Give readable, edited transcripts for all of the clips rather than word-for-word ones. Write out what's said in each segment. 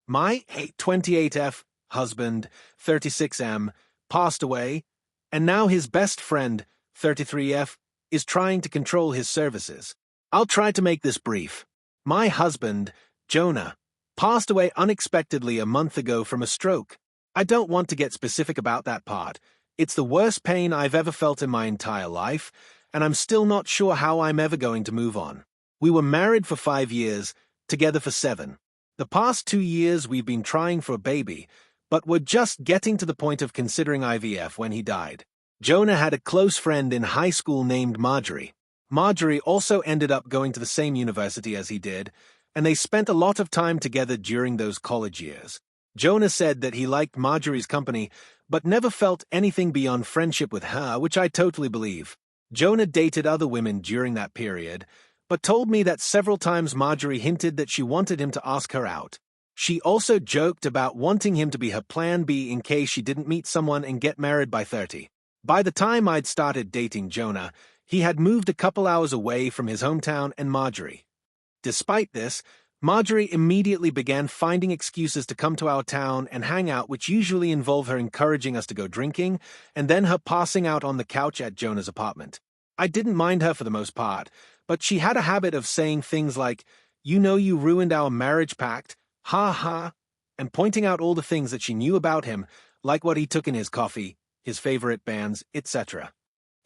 My 28F husband, 36M, passed away, and now his best friend, 33F, is trying to control his services. I'll try to make this brief. My husband, Jonah, passed away unexpectedly a month ago from a stroke. I don't want to get specific about that part. It's the worst pain I've ever felt in my entire life, and I'm still not sure how I'm ever going to move on. We were married for 5 years, together for 7. The past 2 years we've been trying for a baby, but we're just getting to the point of considering IVF when he died. Jonah had a close friend in high school named Marjorie. Marjorie also ended up going to the same university as he did, and they spent a lot of time together during those college years. Jonah said that he liked Marjorie's company, but never felt anything beyond friendship with her, which I totally believe. Jonah dated other women during that period, but told me that several times Marjorie hinted that she wanted him to ask her out. She also joked about wanting him to be her plan B in case she didn't meet someone and get married by 30. By the time I'd started dating Jonah, he had moved a couple hours away from his hometown and Marjorie. Despite this, Marjorie immediately began finding excuses to come to our town and hang out, which usually involved her encouraging us to go drinking, and then her passing out on the couch at Jonah's apartment. I didn't mind her for the most part, but she had a habit of saying things like, "You know you ruined our marriage pact, ha ha," and pointing out all the things that she knew about him, like what he took in his coffee, his favorite bands, etc.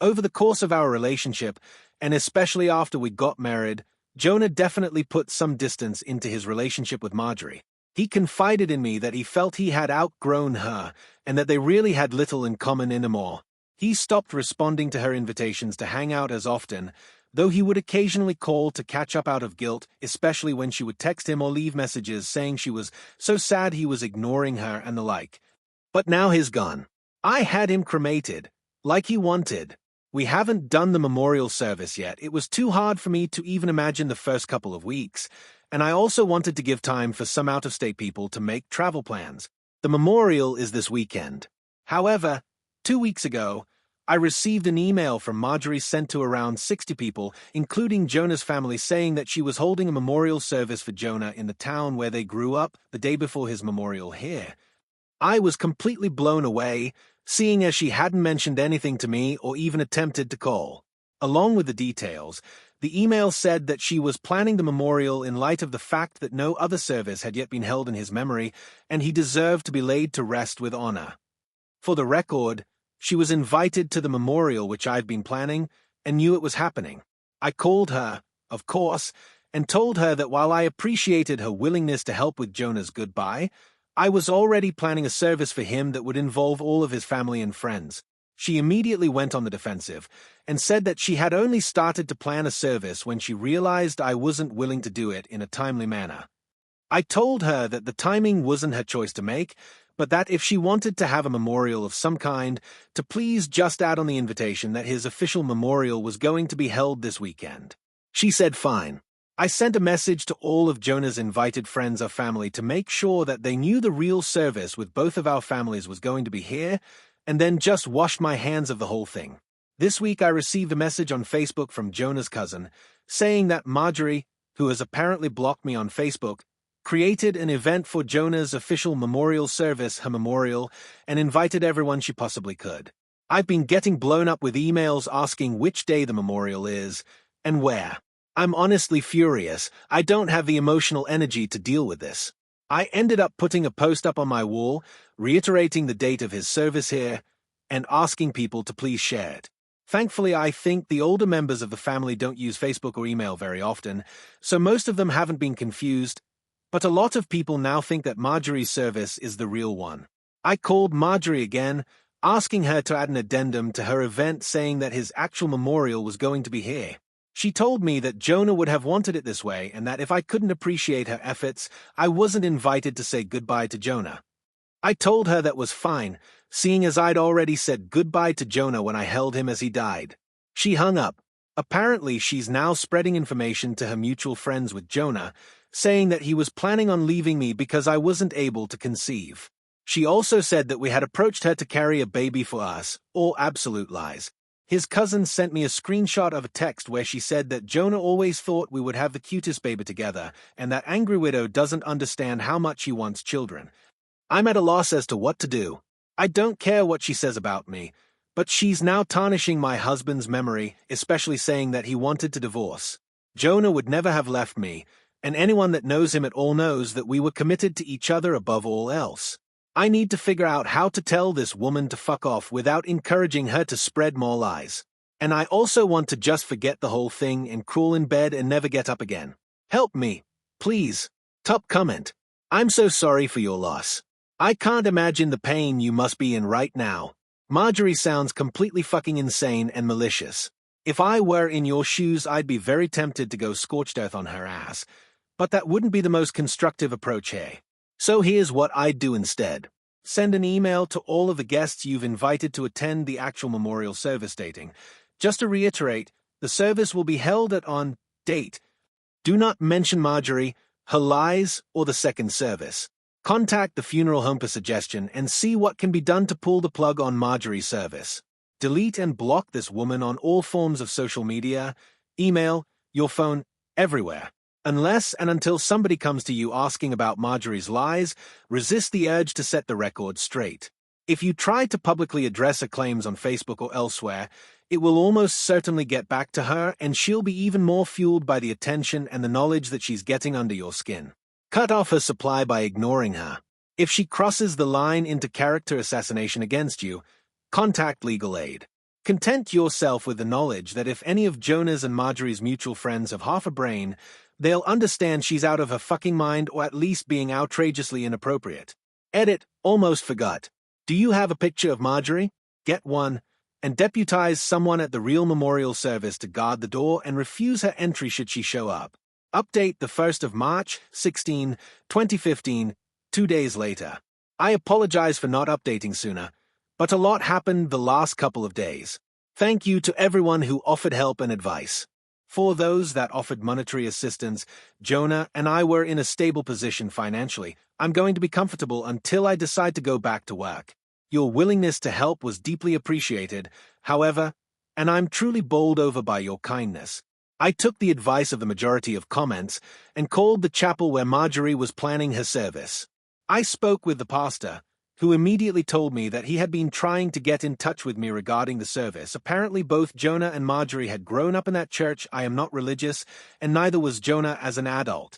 Over the course of our relationship, and especially after we got married, Jonah definitely put some distance into his relationship with Marjorie. He confided in me that he felt he had outgrown her, and that they really had little in common anymore. He stopped responding to her invitations to hang out as often, though he would occasionally call to catch up out of guilt, especially when she would text him or leave messages saying she was so sad he was ignoring her and the like. But now he's gone. I had him cremated, like he wanted. We haven't done the memorial service yet. It was too hard for me to even imagine the first couple of weeks, and I also wanted to give time for some out-of-state people to make travel plans. The memorial is this weekend. However, 2 weeks ago, I received an email from Marjorie sent to around 60 people, including Jonah's family, saying that she was holding a memorial service for Jonah in the town where they grew up the day before his memorial here. I was completely blown away, seeing as she hadn't mentioned anything to me or even attempted to call. Along with the details, the email said that she was planning the memorial in light of the fact that no other service had yet been held in his memory, and he deserved to be laid to rest with honor. For the record, she was invited to the memorial which I'd been planning and knew it was happening. I called her, of course, and told her that while I appreciated her willingness to help with Jonah's goodbye, I was already planning a service for him that would involve all of his family and friends. She immediately went on the defensive and said that she had only started to plan a service when she realized I wasn't willing to do it in a timely manner. I told her that the timing wasn't her choice to make, but that if she wanted to have a memorial of some kind, to please just add on the invitation that his official memorial was going to be held this weekend. She said fine. I sent a message to all of Jonah's invited friends or family to make sure that they knew the real service with both of our families was going to be here, and then just washed my hands of the whole thing. This week I received a message on Facebook from Jonah's cousin, saying that Marjorie, who has apparently blocked me on Facebook, created an event for Jonah's official memorial service, her memorial, and invited everyone she possibly could. I've been getting blown up with emails asking which day the memorial is, and where. I'm honestly furious. I don't have the emotional energy to deal with this. I ended up putting a post up on my wall, reiterating the date of his service here, and asking people to please share it. Thankfully, I think the older members of the family don't use Facebook or email very often, so most of them haven't been confused, but a lot of people now think that Marjorie's service is the real one. I called Marjorie again, asking her to add an addendum to her event saying that his actual memorial was going to be here. She told me that Jonah would have wanted it this way and that if I couldn't appreciate her efforts, I wasn't invited to say goodbye to Jonah. I told her that was fine, seeing as I'd already said goodbye to Jonah when I held him as he died. She hung up. Apparently, she's now spreading information to her mutual friends with Jonah, saying that he was planning on leaving me because I wasn't able to conceive. She also said that we had approached her to carry a baby for us, all absolute lies. His cousin sent me a screenshot of a text where she said that Jonah always thought we would have the cutest baby together, and that angry widow doesn't understand how much he wants children. I'm at a loss as to what to do. I don't care what she says about me, but she's now tarnishing my husband's memory, especially saying that he wanted to divorce. Jonah would never have left me, and anyone that knows him at all knows that we were committed to each other above all else. I need to figure out how to tell this woman to fuck off without encouraging her to spread more lies. And I also want to just forget the whole thing and crawl in bed and never get up again. Help me, please. Top comment. I'm so sorry for your loss. I can't imagine the pain you must be in right now. Marjorie sounds completely fucking insane and malicious. If I were in your shoes, I'd be very tempted to go scorched earth on her ass. But that wouldn't be the most constructive approach here. So here's what I'd do instead. Send an email to all of the guests you've invited to attend the actual memorial service dating. Just to reiterate, the service will be held at on date. Do not mention Marjorie, her lies, or the second service. Contact the funeral home for suggestion and see what can be done to pull the plug on Marjorie's service. Delete and block this woman on all forms of social media, email, your phone, everywhere. Unless and until somebody comes to you asking about Marjorie's lies, resist the urge to set the record straight. If you try to publicly address her claims on Facebook or elsewhere, it will almost certainly get back to her, and she'll be even more fueled by the attention and the knowledge that she's getting under your skin. Cut off her supply by ignoring her. If she crosses the line into character assassination against you, contact legal aid. Content yourself with the knowledge that if any of Jonah's and Marjorie's mutual friends have half a brain, they'll understand she's out of her fucking mind or at least being outrageously inappropriate. Edit, almost forgot. Do you have a picture of Marjorie? Get one, and deputize someone at the real memorial service to guard the door and refuse her entry should she show up. Update the 1st of March, 16, 2015, 2 days later. I apologize for not updating sooner, but a lot happened the last couple of days. Thank you to everyone who offered help and advice. For those that offered monetary assistance, Jonah and I were in a stable position financially. I'm going to be comfortable until I decide to go back to work. Your willingness to help was deeply appreciated, however, and I'm truly bowled over by your kindness. I took the advice of the majority of comments and called the chapel where Marjorie was planning her service. I spoke with the pastor, who immediately told me that he had been trying to get in touch with me regarding the service. Apparently both Jonah and Marjorie had grown up in that church. I am not religious, and neither was Jonah as an adult.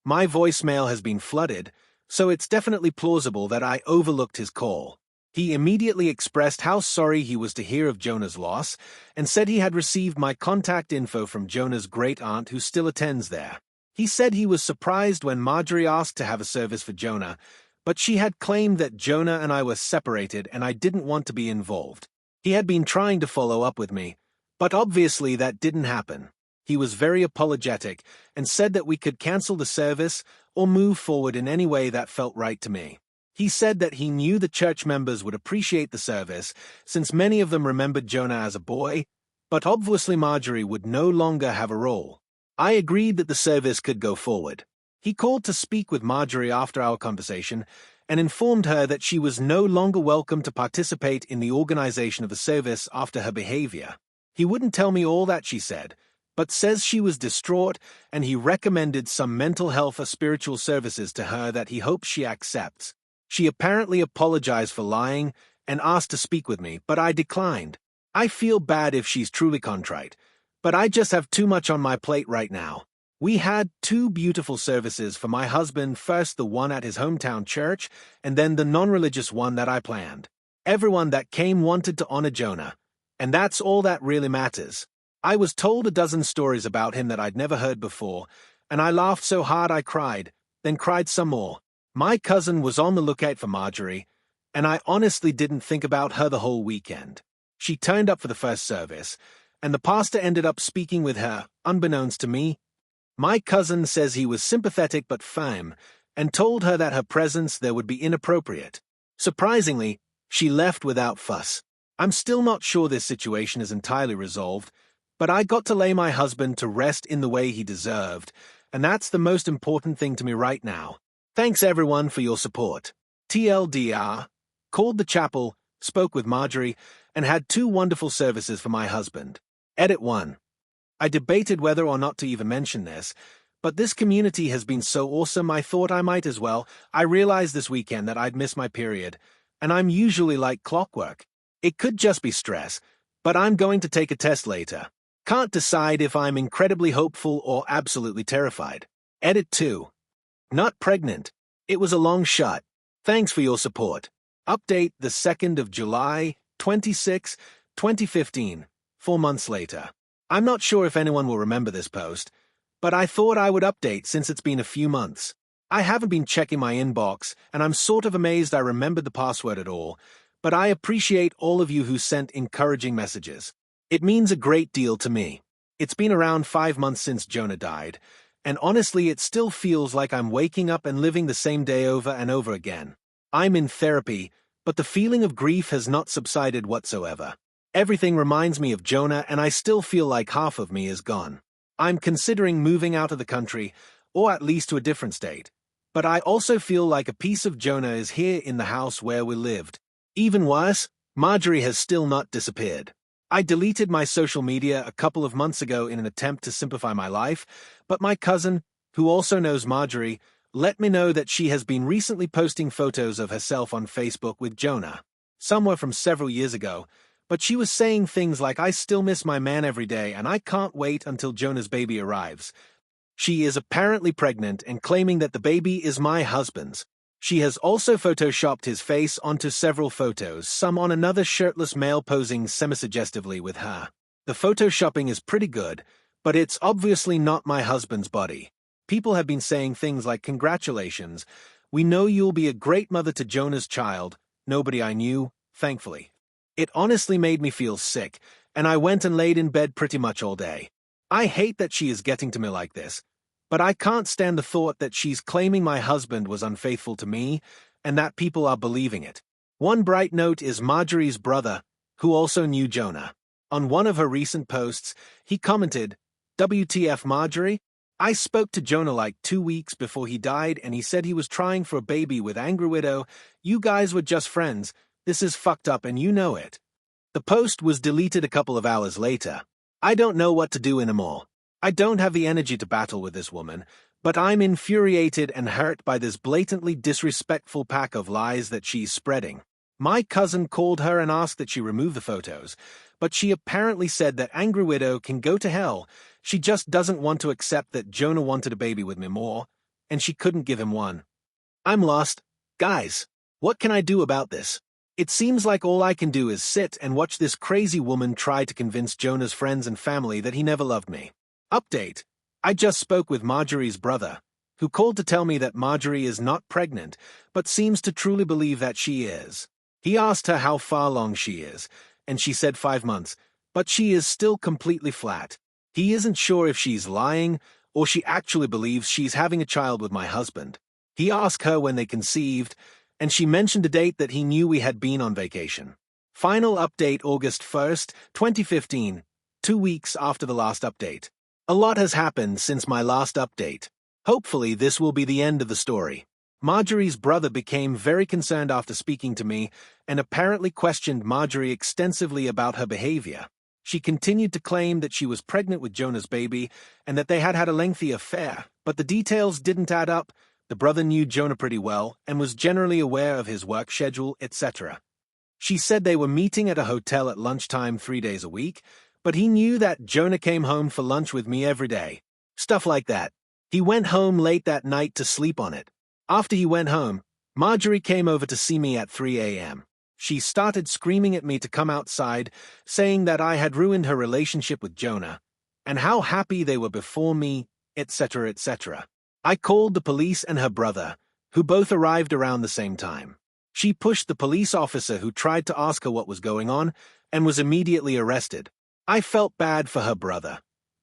My voicemail has been flooded, so it's definitely plausible that I overlooked his call. He immediately expressed how sorry he was to hear of Jonah's loss, and said he had received my contact info from Jonah's great-aunt who still attends there. He said he was surprised when Marjorie asked to have a service for Jonah, but she had claimed that Jonah and I were separated and I didn't want to be involved. He had been trying to follow up with me, but obviously that didn't happen. He was very apologetic and said that we could cancel the service or move forward in any way that felt right to me. He said that he knew the church members would appreciate the service, since many of them remembered Jonah as a boy, but obviously Marjorie would no longer have a role. I agreed that the service could go forward. He called to speak with Marjorie after our conversation and informed her that she was no longer welcome to participate in the organization of the service after her behavior. He wouldn't tell me all that she said, but says she was distraught and he recommended some mental health or spiritual services to her that he hopes she accepts. She apparently apologized for lying and asked to speak with me, but I declined. I feel bad if she's truly contrite, but I just have too much on my plate right now. We had 2 beautiful services for my husband, first the one at his hometown church, and then the non-religious one that I planned. Everyone that came wanted to honor Jonah, and that's all that really matters. I was told a dozen stories about him that I'd never heard before, and I laughed so hard I cried, then cried some more. My cousin was on the lookout for Marjorie, and I honestly didn't think about her the whole weekend. She turned up for the first service, and the pastor ended up speaking with her, unbeknownst to me. My cousin says he was sympathetic but firm, and told her that her presence there would be inappropriate. Surprisingly, she left without fuss. I'm still not sure this situation is entirely resolved, but I got to lay my husband to rest in the way he deserved, and that's the most important thing to me right now. Thanks everyone for your support. TLDR, called the chapel, spoke with Marjorie, and had 2 wonderful services for my husband. Edit 1. I debated whether or not to even mention this, but this community has been so awesome I thought I might as well. I realized this weekend that I'd missed my period, and I'm usually like clockwork. It could just be stress, but I'm going to take a test later. Can't decide if I'm incredibly hopeful or absolutely terrified. Edit 2. Not pregnant. It was a long shot. Thanks for your support. Update the 2nd of July, 26, 2015, 4 months later. I'm not sure if anyone will remember this post, but I thought I would update since it's been a few months. I haven't been checking my inbox, and I'm sort of amazed I remembered the password at all, but I appreciate all of you who sent encouraging messages. It means a great deal to me. It's been around 5 months since Jonah died, and honestly it still feels like I'm waking up and living the same day over and over again. I'm in therapy, but the feeling of grief has not subsided whatsoever. Everything reminds me of Jonah, and I still feel like half of me is gone. I'm considering moving out of the country, or at least to a different state. But I also feel like a piece of Jonah is here in the house where we lived. Even worse, Marjorie has still not disappeared. I deleted my social media a couple of months ago in an attempt to simplify my life, but my cousin, who also knows Marjorie, let me know that she has been recently posting photos of herself on Facebook with Jonah. Some were from several years ago, but she was saying things like, "I still miss my man every day and I can't wait until Jonah's baby arrives." She is apparently pregnant and claiming that the baby is my husband's. She has also photoshopped his face onto several photos, some on another shirtless male posing semi-suggestively with her. The photoshopping is pretty good, but it's obviously not my husband's body. People have been saying things like, "Congratulations, we know you'll be a great mother to Jonah's child." Nobody I knew, thankfully. It honestly made me feel sick, and I went and laid in bed pretty much all day. I hate that she is getting to me like this, but I can't stand the thought that she's claiming my husband was unfaithful to me, and that people are believing it. One bright note is Marjorie's brother, who also knew Jonah. On one of her recent posts, he commented, "WTF Marjorie? I spoke to Jonah like 2 weeks before he died and he said he was trying for a baby with Angry Widow. You guys were just friends. This is fucked up and you know it." The post was deleted a couple of hours later. I don't know what to do anymore. I don't have the energy to battle with this woman, but I'm infuriated and hurt by this blatantly disrespectful pack of lies that she's spreading. My cousin called her and asked that she remove the photos, but she apparently said that Angry Widow can go to hell. She just doesn't want to accept that Jonah wanted a baby with me more, and she couldn't give him one. I'm lost. Guys, what can I do about this? It seems like all I can do is sit and watch this crazy woman try to convince Jonah's friends and family that he never loved me. Update. I just spoke with Marjorie's brother, who called to tell me that Marjorie is not pregnant, but seems to truly believe that she is. He asked her how far along she is, and she said 5 months, but she is still completely flat. He isn't sure if she's lying, or she actually believes she's having a child with my husband. He asked her when they conceived, and she mentioned a date that he knew we had been on vacation. Final update August 1st, 2015, 2 weeks after the last update. A lot has happened since my last update. Hopefully this will be the end of the story. Marjorie's brother became very concerned after speaking to me and apparently questioned Marjorie extensively about her behavior. She continued to claim that she was pregnant with Jonah's baby and that they had had a lengthy affair, but the details didn't add up. The brother knew Jonah pretty well and was generally aware of his work schedule, etc. She said they were meeting at a hotel at lunchtime 3 days a week, but he knew that Jonah came home for lunch with me every day. Stuff like that. He went home late that night to sleep on it. After he went home, Marjorie came over to see me at 3 a.m. She started screaming at me to come outside, saying that I had ruined her relationship with Jonah, and how happy they were before me, etc., etc. I called the police and her brother, who both arrived around the same time. She pushed the police officer who tried to ask her what was going on and was immediately arrested. I felt bad for her brother,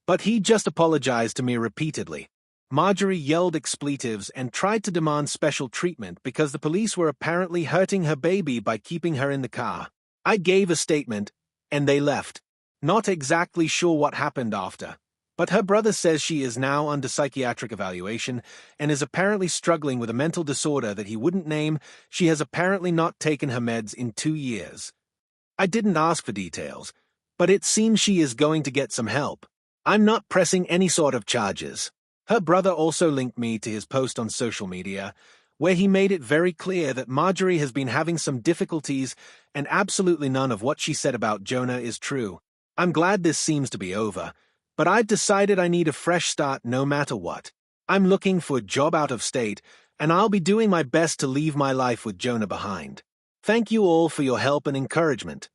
but he just apologized to me repeatedly. Marjorie yelled expletives and tried to demand special treatment because the police were apparently hurting her baby by keeping her in the car. I gave a statement, and they left. Not exactly sure what happened after, but her brother says she is now under psychiatric evaluation and is apparently struggling with a mental disorder that he wouldn't name. She has apparently not taken her meds in 2 years. I didn't ask for details, but it seems she is going to get some help. I'm not pressing any sort of charges. Her brother also linked me to his post on social media, where he made it very clear that Marjorie has been having some difficulties and absolutely none of what she said about Jonah is true. I'm glad this seems to be over, but I've decided I need a fresh start no matter what. I'm looking for a job out of state, and I'll be doing my best to leave my life with Jonah behind. Thank you all for your help and encouragement.